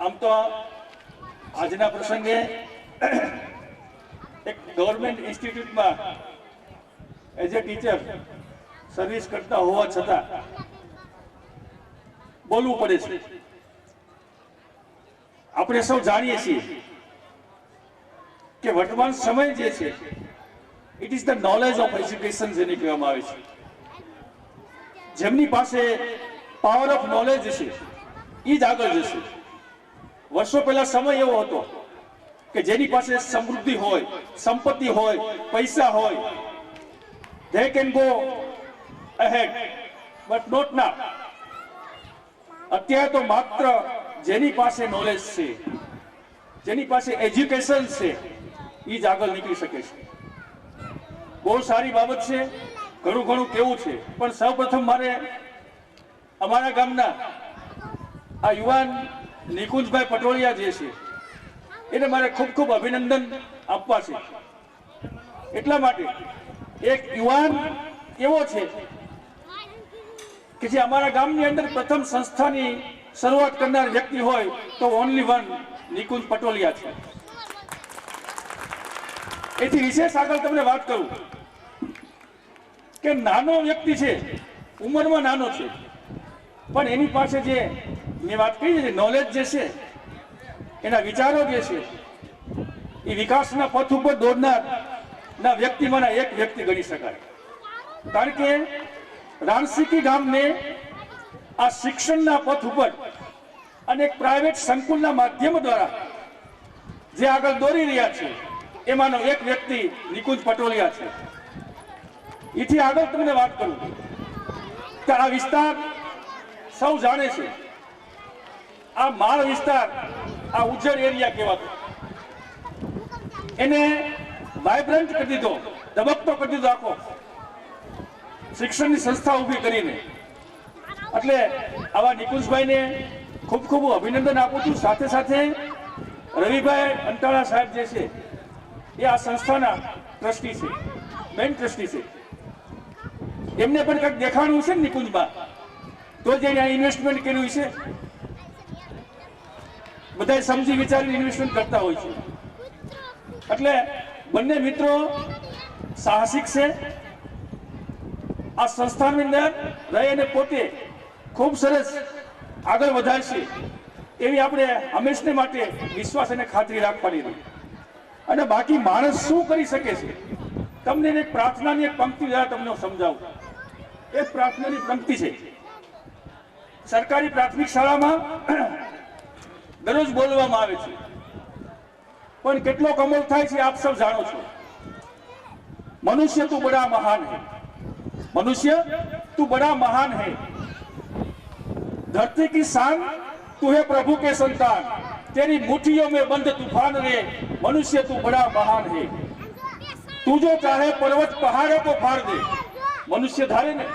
આમ તો આજના પ્રસંગે એક ગવર્મેન્ટ ઇન્સ્ટિટ્યૂટમાં એઝ એ ટીચર સર્વિસ કરતા હોવા છતાં બોલવું પડે છે. આપણે સૌ જાણીએ છીએ કે વર્તમાન સમય જે છે it is the knowledge of education જેને કહેવામાં આવે છે. જેમની પાસે પાવર ઓફ નોલેજ છે એ જ આગળ જશે. વર્ષો પહેલા સમય એવો હતો કે જેની પાસે સમૃદ્ધિ હોય, સંપત્તિ હોય, પૈસા હોય, they can go ahead, but not now. અત્યારે તો માત્ર જેની પાસે નોલેજ છે, જેની પાસે એજ્યુકેશન છે એ જ આગળ નીકળી શકે છે. બહુ સારી બાબત છે, ઘણું ઘણું કેવું છે. પણ સૌપ્રથમ મારે અમારા ગામના આ યુવાન નિકુંજભાઈ પટોળિયા જે છે એને મારે ખૂબ ખૂબ અભિનંદન આપવા છે. એટલા માટે એક યુવાન એવો છે કે જે અમારા ગામની અંદર પ્રથમ સંસ્થાની શરૂઆત કરનાર વ્યક્તિ હોય તો ઓનલી વન નિકુંજ પટોળિયા છે. એથી વિશેષ આગળ તમને વાત કરું કે નાનો વ્યક્તિ છે, ઉંમરમાં નાનો છે, પણ એની પાસે જે મેં વાત કરી છે નોલેજ જે છે, એના વિચારો જે છે એ વિકાસના પથ ઉપર દોડનાર ના વ્યક્તિમાંના એક વ્યક્તિ ગણી શકાય. કારણ કે રાણસીકી ગામને આ શિક્ષણના પથ ઉપર અને એક પ્રાઇવેટ સંકુલના માધ્યમ દ્વારા જે આગળ દોરી રહ્યા છે એમાંનો એક વ્યક્તિ નિકુંજ પટોળિયા છે. એથી આગળ તમને વાત કરું કે આ વિસ્તાર સૌ જાણે છે, આ માળ વિસ્તાર, આ ઉજ્જડ એરિયા કહેવાતો, એને વાઇબ્રન્ટ કરી દીધો, ધબકતો કરી દીધો આખો શિક્ષણની સંસ્થા ઊભી કરીને. એટલે આવા નિકુંજભાઈને ખૂબ ખૂબ અભિનંદન આપું છું. સાથે સાથે રવિભાઈ અંટાળા સાહેબ જે છે એ આ સંસ્થાના ટ્રસ્ટી છે, મેઇન ટ્રસ્ટી છે. એમને પણ કંઈક દેખાડવું છે ને નિકુંજમાં, તો જ એને ઇન્વેસ્ટમેન્ટ કર્યું છે. બધા સમજી વિચારીને ઇન્વેસ્ટમેન્ટ કરતા હોય છે. એટલે બંને મિત્રો સાહસિક છે. આ સંસ્થાની અંદર રહી અને પોતે ખૂબ સરસ આગળ વધારશે એવી આપણે હંમેશને માટે વિશ્વાસ અને ખાતરી રાખવાની રહી. અને બાકી માણસ શું કરી શકે છે તમને એક પ્રાર્થનાની એક પંક્તિ દ્વારા તમને સમજાવું. એક પ્રાર્થનાની પંક્તિ છે, સરકારી પ્રાથમિક શાળામાં દરરોજ બોલવામાં આવે છે, પણ કેટલો અમલ થાય છે આપ સૌ જાણો છો. મનુષ્ય તું બડા મહાન હૈ, मनुष्य तू बड़ा महान है, धरती की शान तू है प्रभु के संतान, तेरी मुट्ठियों में बंद तूफान रे, मनुष्य तू बड़ा महान है. तू जो चाहे पर्वत पहाड़ों को फाड़ दे, मनुष्य धारे ने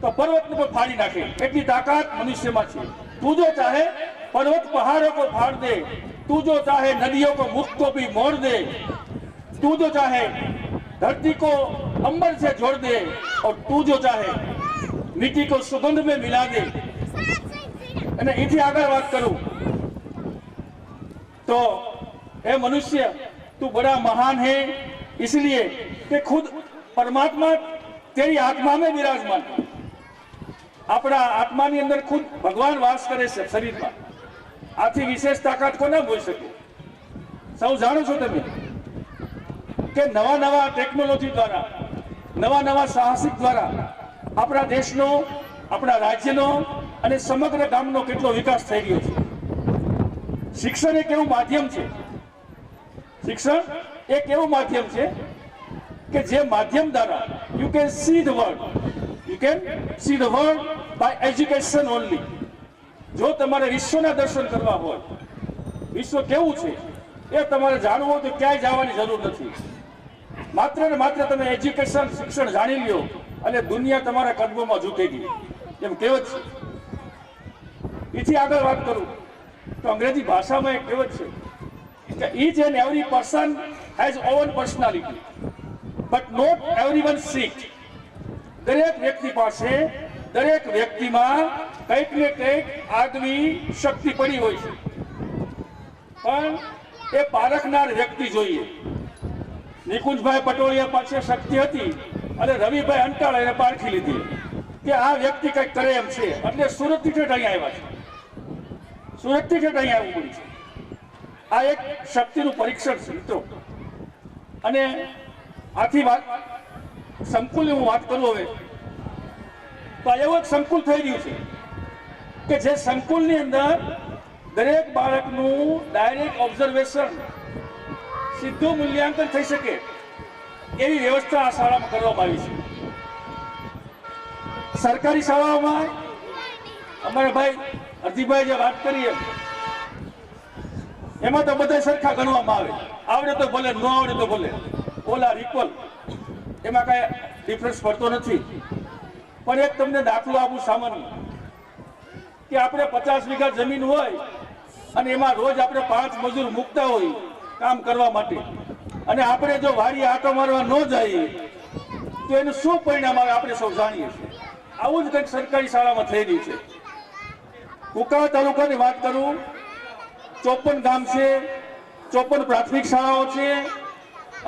तो पर्वत को फाड़ी नाखे એટલી તાકાત મનુષ્યમાં છે. તું જો ચાહે पर्वत पहाड़ों को फाड़ दे, तू जो चाहे नदियों को मुख को भी मोड़ दे, तू जो चाहे धरती को अंबर से जोड़ दे, और तू जो चाहे मिट्टी को सुगंध में मिला दे. અને એથી આગળ વાત કરું તો એ મનુષ્ય तू बड़ा महान है इसलिए कि खुद परमात्मा तेरी आत्मा में विराजमान है. આપણા આત્માની અંદર ખુદ ભગવાન વાસ કરે છે શરીરમાં. આથી વિશેષ તાકાત કોને બોલી શકે. સૌ જાણો છો તમે કે નવા નવા ટેકનોલોજી દ્વારા, નવા નવા સાહસિક દ્વારા આપણા દેશનો, આપણા રાજ્યનો અને સમગ્ર ગામનો કેટલો વિકાસ થઈ રહ્યો છે. શિક્ષણ એક એવું માધ્યમ છે, શિક્ષણ એક એવું માધ્યમ છે કે જે માધ્યમ દ્વારા you can see the world, you can see the world by education only. જો તમારે વિશ્વના દર્શન કરવા હોય, વિશ્વ કેવું છે એ તમારે જાણવું હોય તો ક્યાંય જવાની જરૂર નથી. માત્ર ને માત્ર તમે એજ્યુકેશન, શિક્ષણ જાણી લ્યો અને દુનિયા તમારા કદમોમાં ઝૂકેગી, એમ કહેવત છે. એથી આગળ વાત કરું તો અંગ્રેજી ભાષામાં એક કહેવત છે કે each and every person has own personality but not everyone seek. દરેક વ્યક્તિ પાસે, દરેક વ્યક્તિમાં કંઈક ને કંઈક આગવી શક્તિ પડી હોય છે. પણ એ પારખનાર વ્યક્તિ જોઈએ. નિકુંજભાઈ પટોળિયા પાસે શક્તિ હતી અને રવિભાઈ અંટાળા એને પારખી લીધી કે આ વ્યક્તિ કંઈક કરે એમ છે, એટલે સુરતથી ઠેઠ અહીંયા આવ્યા છે. સુરતથી ઠેઠ અહીંયા આવવું પડ્યું છે. આ એક શક્તિનું પરીક્ષણ છે મિત્રો. અને આથી વાત સંકુલની હું વાત કરું હવે તો એવું એક સંકુલ થઈ રહ્યું છે કે જે સંકુલની અંદર દરેક બાળકનું ડાયરેક્ટ ઓબ્ઝર્વેશન, સીધું મૂલ્યાંકન થઈ શકે એવી વ્યવસ્થા આ શાળામાં કરવામાં આવી છે. સરકારી શાળાઓમાં અમારે ભાઈ અરજીભાઈ જે વાત કરી એમાં તો બધા સરખા ગણવામાં આવે, આવડે તો ભલે, ન આવડે તો ભલે, ઓલ આર ઇક્વલ, એમાં કાંઈ ડિફરન્સ પડતો નથી. પણ એક તમને દાખલો આપું સામાન્ય કે આપણે 50 વીઘા જમીન હોય અને એમાં રોજ આપણે 5 મજૂર મૂકતા હોય કામ કરવા માટે, અને આપણે જો વાડી આંટો મારવા ન જઈએ તો એનું શું પરિણામ આવે આપણે સૌ જાણીએ છીએ. આવું જ કંઈક સરકારી શાળામાં થઈ રહ્યું છે. કુકાવા તાલુકાની વાત કરું, 54 ગામ છે, 54 પ્રાથમિક શાળાઓ છે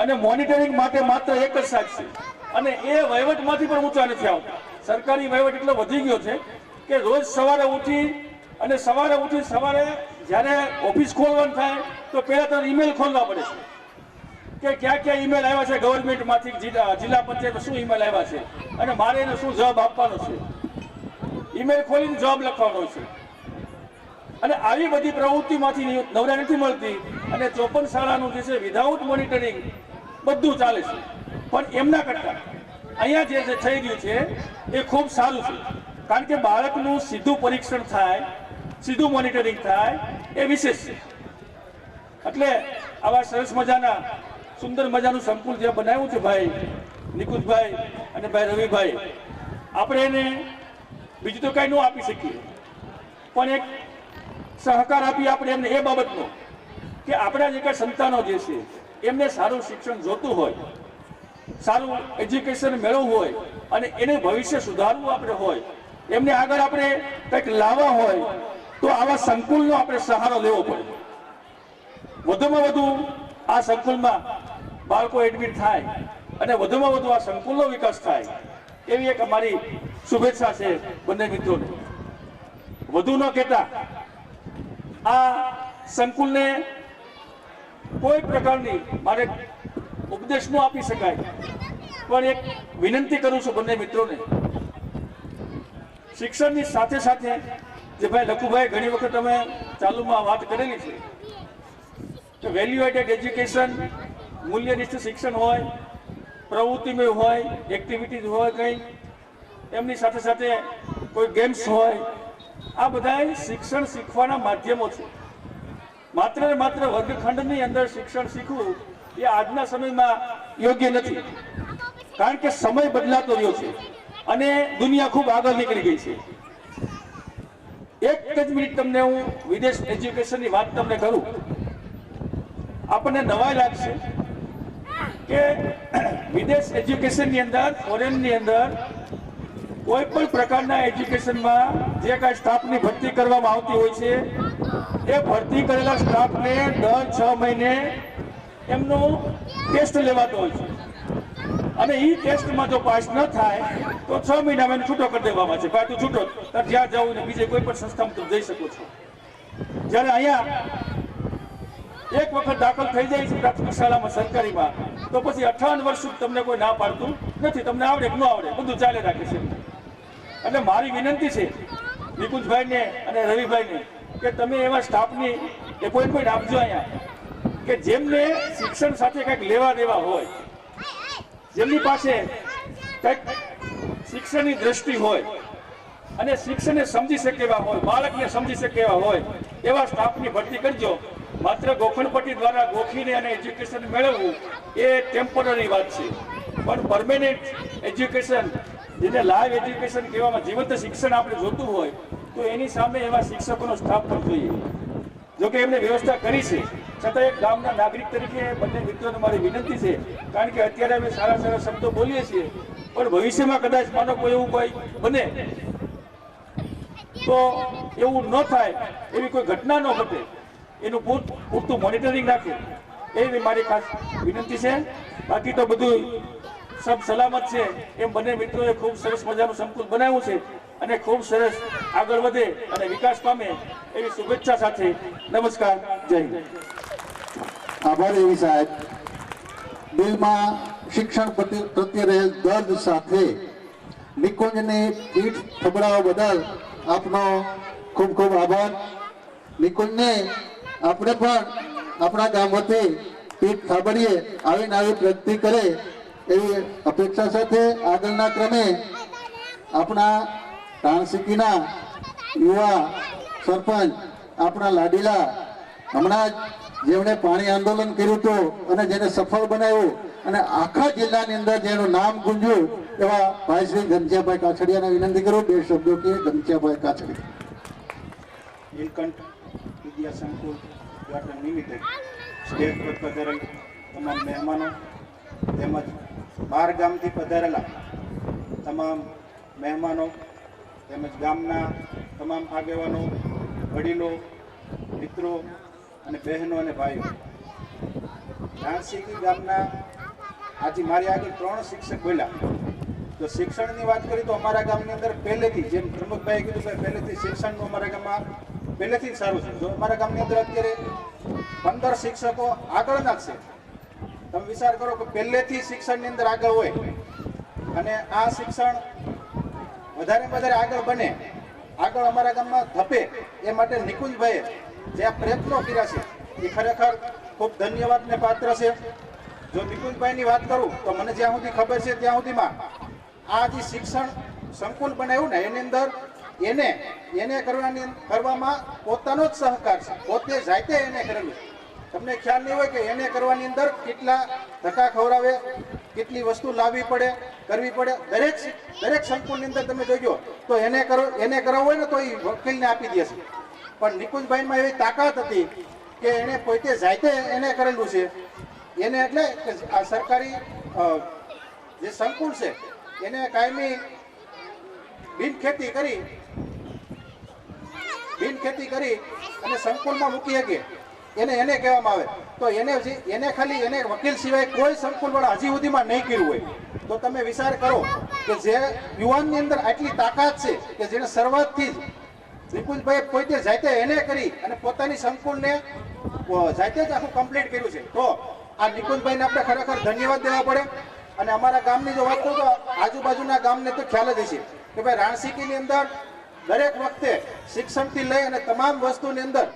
અને મોનિટરિંગ માટે માત્ર એક જ સાક્ષી છે. અને એ વહીવટમાંથી પણ ઊંચા નથી આવતા. સરકારી વહીવટ એટલો વધી ગયો છે કે રોજ સવારે ઉઠી સવારે જ્યારે ઓફિસ ખોલવાનું થાય તો પહેલા તો ઈમેલ ખોલવા પડે છે કે ક્યાં ક્યાં ઈમેલ આવ્યા છે ગવર્મેન્ટમાંથી, જિલ્લા પંચાયત શું ઈમેલ આવ્યા છે અને મારે એને શું જવાબ આપવાનો છે. ઈમેલ ખોલીને જવાબ લખવાનો છે. અને આવી બધી પ્રવૃત્તિમાંથી નવરા નથી મળતી અને 54 શાળાનું જે છે વિધાઉટ મોનિટરિંગ બધું ચાલે છે. પણ એમના કરતાં અહીંયા જે થઈ રહ્યું છે એ ખૂબ સારું છે, કારણ કે બાળકનું સીધું પરીક્ષણ થાય, સીધું મોનિટરિંગ થાય એ વિશેષ છે. એટલે આવા સરસ મજાના સુંદર મજાનું સંકુલ જે બનાવ્યું છે ભાઈ નિકુંજભાઈ અને ભાઈ રવિભાઈ, આપણે એને બીજું તો કાંઈ ન આપી શકીએ પણ એક સહકાર આપી આપણે એમને એ બાબતનો કે આપણા જે કાંઈ સંતાનો જે છે એમને સારું શિક્ષણ જોતું હોય, સારું એજ્યુકેશન મેળવવું હોય અને એને ભવિષ્ય સુધારવું આપણે હોય, એમને આગળ આપણે કંઈક લાવવા હોય તો આવા સંકુલનો આપણે સહારો લેવો પડે. વધુમાં વધુ આ સંકુલમાં બાળકો એડમિટ થાય અને વધુમાં વધુ આ સંકુલનો વિકાસ થાય એવી એક અમારી શુભેચ્છા છે બંને મિત્રોને. વધુ ન કહેતા આ સંકુલને કોઈ પ્રકારની મારે ઉપદેશ ન આપી શકાય, પણ એક વિનંતી કરું છું બંને મિત્રોને. શિક્ષણની સાથે સાથે જે ભાઈ લખુભાઈ ઘણી વખત અમે ચાલુમાં વાત કરેલી છે કે વેલ્યુ એડેડ એજ્યુકેશન, મૂલ્યનિષ્ઠ શિક્ષણ હોય, પ્રવૃત્તિમય હોય, એક્ટિવિટીઝ હોય કંઈ, એમની સાથે સાથે કોઈ ગેમ્સ હોય, આ બધા શિક્ષણ શીખવાના માધ્યમો છે. માત્ર ને માત્ર વર્ગખંડની અંદર શિક્ષણ શીખવું એ આજના સમયમાં યોગ્ય નથી, કારણ કે સમય બદલાતો રહ્યો છે અને દુનિયા ખૂબ આગળ નીકળી ગઈ છે. એક જ મિનિટ તમને હું વિદેશ એજ્યુકેશનની વાત તમને કરું. આપણને નવાઈ લાગશે કે વિદેશ એજ્યુકેશનની અંદર, ફોરેનની અંદર કોઈ પણ પ્રકારના એજ્યુકેશનમાં જે કાંઈ સ્ટાફની ભરતી કરવામાં આવતી હોય છે એ ભરતી કરેલા સ્ટાફને દર 6 મહિને એમનો ટેસ્ટ લેવાતો હોય છે અને એ ટેસ્ટમાં જો પાસ ન થાય તો 6 મહિનામાં એને છૂટો કરી દેવામાં છે. ભાઈ તું છૂટો, તાર જ્યાં જવું ને બીજે કોઈ પણ સંસ્થામાં તું જઈ શકો છો. જ્યારે અહીંયા એક વખત દાખલ થઈ જાય છે પ્રાથમિક શાળામાં સરકારીમાં તો પછી 58 વર્ષ સુધી તમને કોઈ ના પાડતું નથી. તમને આવડે કે ન આવડે બધું ચાલે રાખે છે. એટલે મારી વિનંતી છે નિકુંજભાઈને અને રવિભાઈને કે તમે એવા સ્ટાફની એપોઇન્ટમેન્ટ આપજો અહીંયા કે જેમને શિક્ષણ સાથે કંઈક લેવા દેવા હોય, જેમની પાસે કંઈક શિક્ષણની દ્રષ્ટિ હોય અને શિક્ષણને સમજી શકે એવા હોય, બાળકને સમજી શકે એવા હોય એવા સ્ટાફની ભરતી કરજો. માત્ર ગોખણપટ્ટી દ્વારા ગોખીને અને એજ્યુકેશન મેળવવું એ ટેમ્પરરી વાત છે, પણ પરમેનન્ટ એજ્યુકેશન, જેને લાઈવ એજ્યુકેશન કહેવામાં, જીવંત શિક્ષણ આપણે જોતું હોય તો એની સામે એવા શિક્ષકોનો સ્ટાફ પણ જોઈએ. જોકે એમને વ્યવસ્થા કરી છે, છતાં એક ગામના નાગરિક તરીકે બંને મિત્રોને મારી વિનંતી છે, કારણ કે અત્યારે અમે સારા સારા શબ્દો બોલીએ છીએ પણ ભવિષ્યમાં કદાચ માનો કોઈ એવું કોઈ બને તો એવું ન થાય, એવી કોઈ ઘટના ન ઘટે એનું પૂરતું મોનિટરિંગ રાખે એવી મારી ખાસ વિનંતી છે. બાકી તો બધું સબ સલામત છે. એમ બંને મિત્રોએ ખૂબ સરસ મજાનું સંકુલ બનાવ્યું છે અને ખૂબ સરસ આગળ વધે અને વિકાસ પામે એવી શુભેચ્છા સાથે નમસ્કાર, જય હિન્દ. આભાર એવી સાહેબ. દિલમાં શિક્ષણ પ્રત્યે રહેલ દર્દ સાથે નિકુંજની પીઠ થબડાવવા બદલ આપનો ખૂબ ખૂબ આભાર. નિકુંજને આપણે પણ આપણા ગામ વતી પીઠ થાબડીએ આવીને આવી પ્રગતિ કરે એવી અપેક્ષા સાથે આગળના ક્રમે આપણા ટાણસીકીના યુવા સરપંચ આપણા લાડીલા હમણાં જ જેમણે પાણી આંદોલન કર્યું હતું અને જેને સફળ બનાવ્યું અને આખા જિલ્લાની અંદર જેનું નામ ગુંજ્યું એવા ભાઈ શ્રી ઘનશ્યામભાઈ કાછડિયાને વિનંતી કરું 2 શબ્દો કે ઘનશ્યામભાઈ કાછડિયા. નીલકંઠ વિદ્યા સંકુલ ઉદ્ઘાટન નિમિત્તે સ્ટેજ પર પધારેલ તમામ મહેમાનો તેમજ બહાર ગામથી પધારેલા તમામ મહેમાનો તેમજ ગામના તમામ આગેવાનો, વડીલો, મિત્રો અને બહેનો અને ભાઈઓ, રાણસીકી ગામના આજે મારી આગળ 3 શિક્ષક બોલ્યા. તો શિક્ષણની વાત કરીએ તો અમારા ગામની અંદર પહેલેથી, જેમ પ્રમુખભાઈએ કીધું કે પહેલેથી શિક્ષણનું અમારા ગામમાં પહેલેથી જ સારું છે. જો અમારા ગામની અંદર અત્યારે 15 શિક્ષકો આગળના જ છે. તમે વિચાર કરો કે પહેલેથી શિક્ષણની અંદર આગળ હોય અને આ શિક્ષણ વધારે વધારે આગળ બને, આગળ અમારા ગામમાં ધપે, એ માટે નિકુંજભાઈએ જે આ પ્રયત્નો કર્યા છે એ ખરેખર ખૂબ ધન્યવાદને પાત્ર છે. જો નિકુંજભાઈની વાત કરું તો મને જ્યાં સુધી ખબર છે ત્યાં સુધીમાં આ જે શિક્ષણ સંકુલ બનાવ્યું ને એની અંદર એને કરવામાં પોતાનો જ સહકાર છે, પોતે જાતે એને કરેલું. તમને ખ્યાલ નહીં હોય કે એને કરવાની અંદર કેટલા ધક્કા ખવડાવે, કેટલી વસ્તુ લાવવી પડે, કરવી પડે. દરેક સંકુલની અંદર તમે જોજો તો એને કરવું હોય ને તો એ વકીલને આપી દે છે. પણ નિકુંજભાઈમાં એવી તાકાત હતી કે એને પોતે જાતે એને કરેલું છે. એને એટલે કે આ સરકારી જે સંકુલ છે એને કાયમી બિનખેતી કરી અને સંકુલમાં મૂકી શકે એને કહેવામાં આવે. તો એને ખાલી એને વકીલ સિવાય કોઈ સંકુલ વાળા હજી સુધીમાં નહીં કર્યું હોય. તો તમે વિચાર કરો કે જે યુવાનની અંદર આટલી તાકાત છે કે જેને શરૂઆતથી જ નિકુંજભાઈએ પોતે જાતે એને કરી અને પોતાની સંકુલને જાતે જ આખું કમ્પ્લીટ કર્યું છે. તો આ નિકુંજભાઈને આપણે ખરેખર ધન્યવાદ દેવા પડે. અને અમારા ગામની જો વાત કરું તો આજુબાજુના ગામને તો ખ્યાલ જ હશે કે ભાઈ રાણસીકીની અંદર દરેક વખતે શિક્ષણથી લઈ અને તમામ વસ્તુની અંદર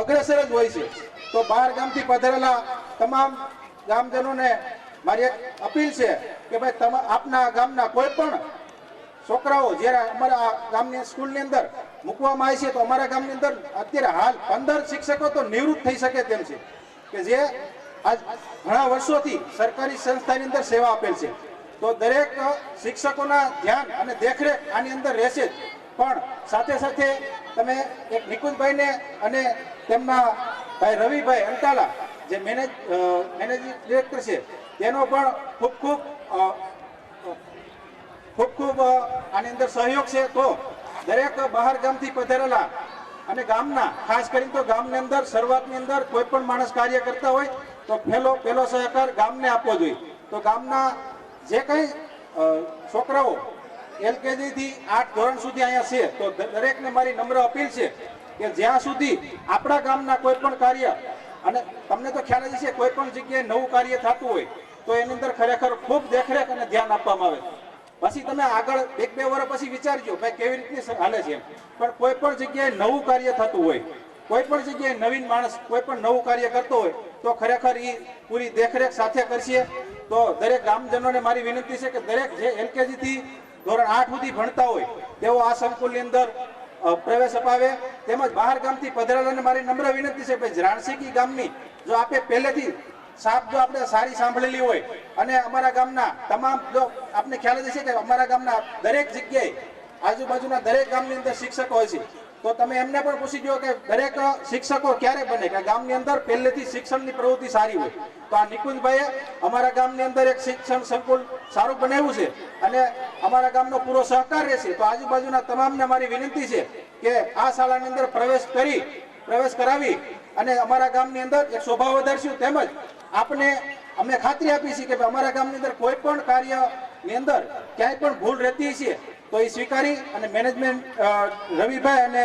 અગ્રેસર જ હોય છે. તો બહાર ગામથી પધારેલા તમામ ગામજનોને મારી એક અપીલ છે કે ભાઈ આપના ગામના કોઈ પણ છોકરાઓ જ્યારે અમારા ગામની સ્કૂલની અંદર મૂકવામાં આવે છે તો અમારા ગામની અંદર અત્યારે હાલ 15 શિક્ષકો તો નિવૃત્ત થઈ શકે તેમ છે કે જે આજ ઘણા વર્ષોથી સરકારી સંસ્થાની અંદર સેવા આપેલ છે. તો દરેક શિક્ષકોના ધ્યાન અને દેખરેખ આની અંદર રહેશે જ. પણ સાથે સાથે તમે એક નિકુંજભાઈને અને તેમના ભાઈ રવિભાઈ અંટાલા જે મેનેજિંગ ડિરેક્ટર છે તેનો પણ ખૂબ આની અંદર સહયોગ છે. તો દરેક બહાર ગામથી પધારેલા અને ગામના ખાસ કરીને તો ગામની અંદર શરૂઆતની અંદર કોઈ પણ માણસ કાર્ય કરતા હોય તો પહેલો સહકાર ગામને આપવો જોઈએ. તો ગામના જે કંઈ છોકરાઓ LKG થી 8 ધોરણ સુધી અહીંયા છે તો દરેકને મારી નમ્ર અપીલ છે કે જ્યાં સુધી આપણા ગામના કોઈ પણ કાર્ય, અને તમને તો ખ્યાલ જ છે કોઈ પણ જગ્યાએ નવું કાર્ય થતું હોય તો એની અંદર ખરેખર ખૂબ દેખરેખ અને ધ્યાન આપવામાં આવે. પછી તમે આગળ 1-2 વર્ષ પછી વિચારજો ભાઈ કેવી રીતની હાલે છે. પણ કોઈ પણ જગ્યાએ નવું કાર્ય થતું હોય, કોઈ પણ જગ્યાએ નવીન માણસ કોઈ પણ નવું કાર્ય કરતો હોય તો ખરેખર એ પૂરી દેખરેખ સાથે કરશે. તો દરેક ગામજનોને મારી વિનંતી છે કે દરેક જે LKG થી ધોરણ 8 સુધી ભણતા હોય તેઓ આ સંકુલની અંદર પ્રવેશ અપાવે. તેમજ બહાર ગામથી પધારેલાને મારી નમ્ર વિનંતી છે ભાઈ રાણસીકી ગામની જો આપણે પહેલેથી સાપ જો આપણે સારી સાંભળેલી હોય અને અમારા ગામના તમામ જો આપને ખ્યાલ જ છે કે અમારા ગામના દરેક જગ્યાએ આજુબાજુના દરેક ગામની અંદર શિક્ષકો હોય છે. તો તમે એમને પણ પૂછી જો કે દરેક શિક્ષકો ક્યારે બને કે ગામની અંદર પહેલેથી શિક્ષણની પ્રવૃત્તિ સારી હોય. તો આ નિકુંજભાઈએ અમારા ગામની અંદર એક શિક્ષણ સંકુલ સારું બનાવ્યું છે અને અમારા ગામનો પૂરો સહકાર રહેશે. તો આજુબાજુના તમામને મારી વિનંતી છે કે આ શાળાની અંદર પ્રવેશ કરાવી અને અમારા ગામની અંદર એક શોભા વધારશું. તેમજ આપને અમે ખાતરી આપી છે કે ભાઈ અમારા ગામની અંદર કોઈ પણ કાર્યની અંદર ક્યાંય પણ ભૂલ રહેતી છે તો એ સ્વીકારી અને મેનેજમેન્ટ રવિભાઈ અને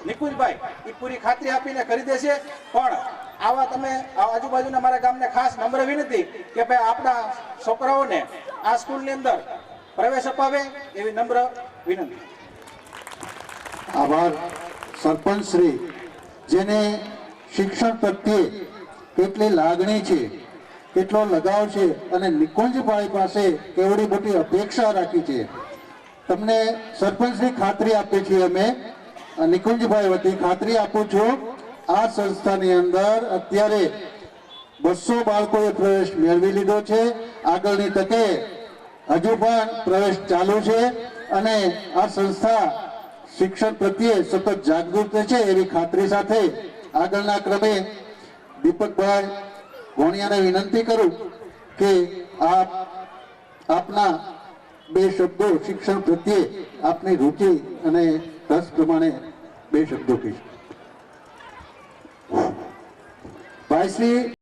નિકુંજભાઈ એ પૂરી ખાતરી આપીને કરી દેશે. પણ આવા તમે આજુબાજુના અમારા ગામને ખાસ નમ્ર વિનંતી કે ભાઈ આપણા છોકરાઓને આ સ્કૂલની અંદર પ્રવેશ અપાવે એવી નમ્ર વિનંતી. આભાર સરપંચ શ્રી, જેને શિક્ષણ પ્રત્યે કેટલી લાગણી છે, કેટલો લગાવ છે અને નિકુંજભાઈ પાસે કેવડી મોટી અપેક્ષા રાખી છે. તમને સરપંચની ખાતરી આપીએ છીએ અમે, નિકુંજભાઈ વતી ખાતરી આપું છું, આ સંસ્થાની અંદર અત્યારે 200 બાળકોએ પ્રવેશ મેળવી લીધો છે. આગળની તકે હજુ પણ પ્રવેશ ચાલુ છે અને આ સંસ્થા શિક્ષણ પ્રત્યે સતત જાગૃત છે એવી ખાતરી સાથે આગળના ક્રમે દીપકભાઈ ગોણિયાને વિનંતી કરું કે આપના 2 શબ્દો શિક્ષણ પ્રત્યે આપની રુચિ અને રસ પ્રમાણે 2 શબ્દો કહીશ. ભાઈશ્રી